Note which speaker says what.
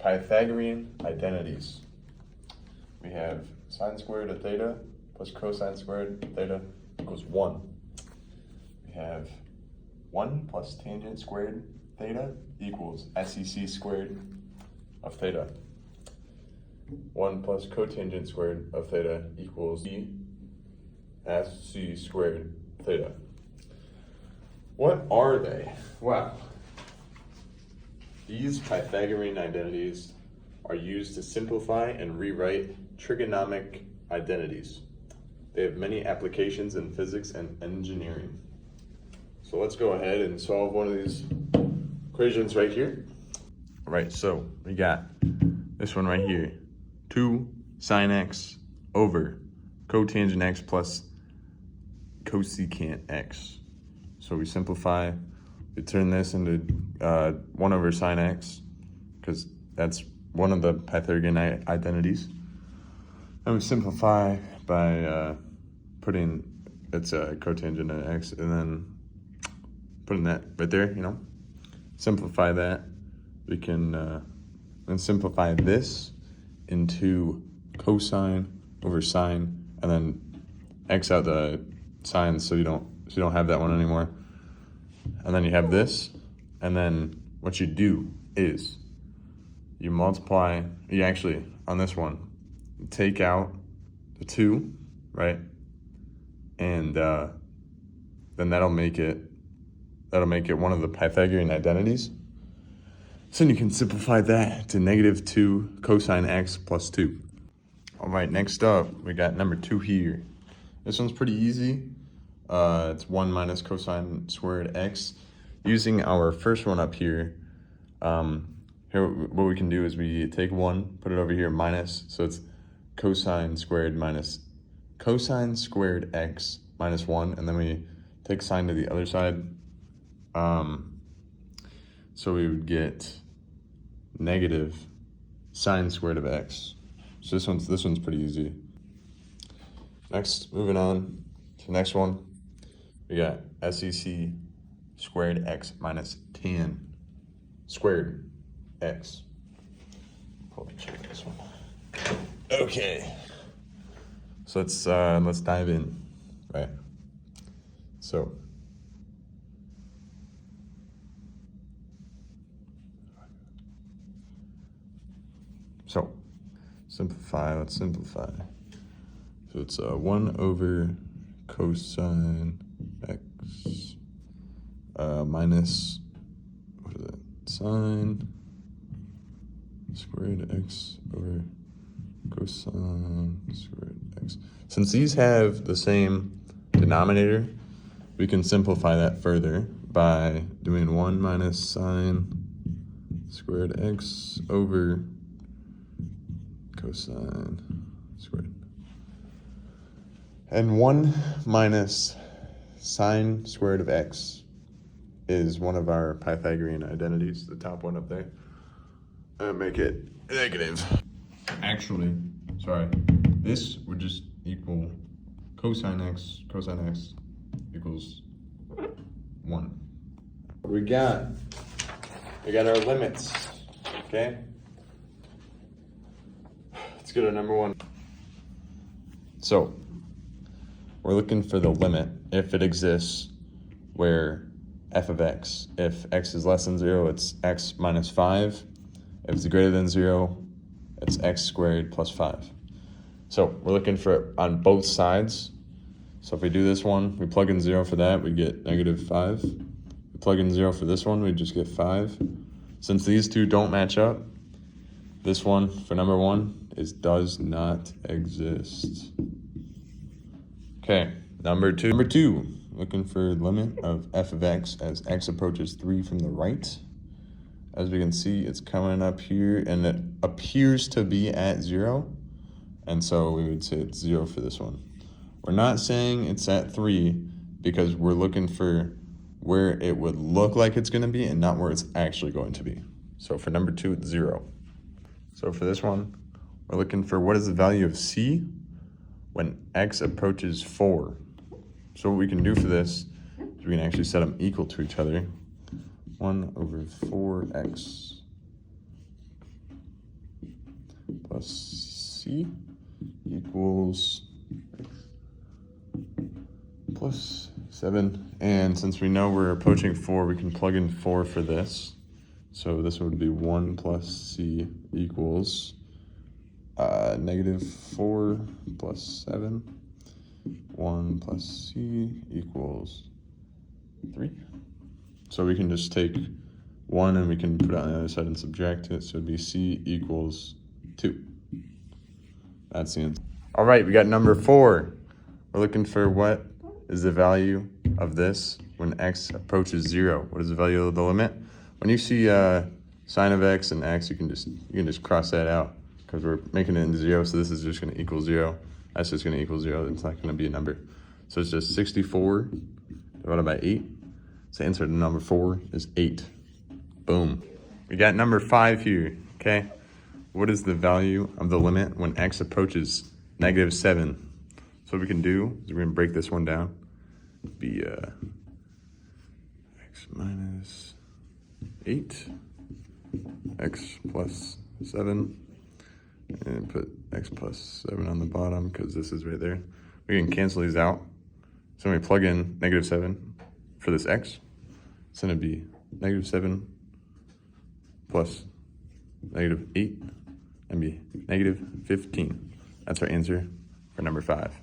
Speaker 1: Pythagorean identities. We have sine squared of theta plus cosine squared of theta equals 1. We have 1 plus tangent squared theta equals sec squared of theta. 1 plus cotangent squared of theta equals e sc squared theta. What are they? Well, these Pythagorean identities are used to simplify and rewrite trigonomic identities. They have many applications in physics and engineering. So let's go ahead and solve one of these equations right here. All right, so we got this one right here. 2 sine x over cotangent x plus cosecant x. So we simplify, we turn this into 1 over sine x, because that's one of the Pythagorean identities. And we simplify by putting its cotangent in x, and then putting that right there, Simplify that. We can then simplify this into cosine over sine, and then x out the sine so you don't have that one anymore. And then you have this, and then what you do is you multiply, you actually, on this one, take out the 2, right? And then that'll make it one of the Pythagorean identities. So you can simplify that to -2 cosine x plus 2. All right, next up, we got number 2 here. This one's pretty easy. It's 1 minus cosine squared x. Using our first one up here, here what we can do is we take 1, put it over here, minus, so it's cosine squared x minus 1, and then we take sine to the other side. So we would get negative sine squared of x. So this one's pretty easy. Next, moving on to the next one, we got sec squared x minus tan squared x. Check this one. Okay. So let's dive in, right? So simplify, let's simplify. So it's 1 over cosine x minus, what is that, sine squared x over cosine squared x. Since these have the same denominator, we can simplify that further by doing 1 minus sine squared x over cosine squared. And 1 minus sine squared of x is one of our Pythagorean identities, the top one up there. And make it negative. Actually, sorry, this would just equal cosine x equals 1. We got our limits, okay? Let's go to number 1. So we're looking for the limit, if it exists, where f of x, if x is less than 0, it's x minus 5. If it's greater than 0, it's x squared plus 5. So we're looking for it on both sides. So if we do this one, we plug in 0 for that, we get -5. We plug in 0 for this one, we just get 5. Since these two don't match up, this one for number 1 does not exist. Okay, number 2. Number 2, looking for limit of f of x as x approaches 3 from the right. As we can see, it's coming up here, and it appears to be at 0. And so we would say it's 0 for this one. We're not saying it's at 3 because we're looking for where it would look like it's going to be and not where it's actually going to be. So for number 2, it's 0. So for this one, we're looking for what is the value of c when x approaches 4. So what we can do for this is we can actually set them equal to each other. 1 over 4x plus c equals x plus 7. And since we know we're approaching 4, we can plug in 4 for this. So this would be 1 plus c equals negative 4 plus 7. 1 plus c equals 3. So we can just take 1 and we can put it on the other side and subtract it. So it'd be c equals 2. That's the answer. All right, we got number 4. We're looking for what is the value of this when x approaches 0. What is the value of the limit? When you see sine of x and x, you can just cross that out because we're making it into 0. So this is just going to equal 0. That's just going to equal 0. It's not going to be a number. So it's just 64 divided by 8. So the answer to number 4 is 8. Boom. We got number 5 here. Okay. What is the value of the limit when x approaches negative 7? So what we can do is we're going to break this one down. Be x minus 8, x plus 7, and put x plus 7 on the bottom because this is right there. We can cancel these out. So when we plug in negative 7 for this x, it's going to be negative 7 plus negative 8 and be negative 15. That's our answer for number 5.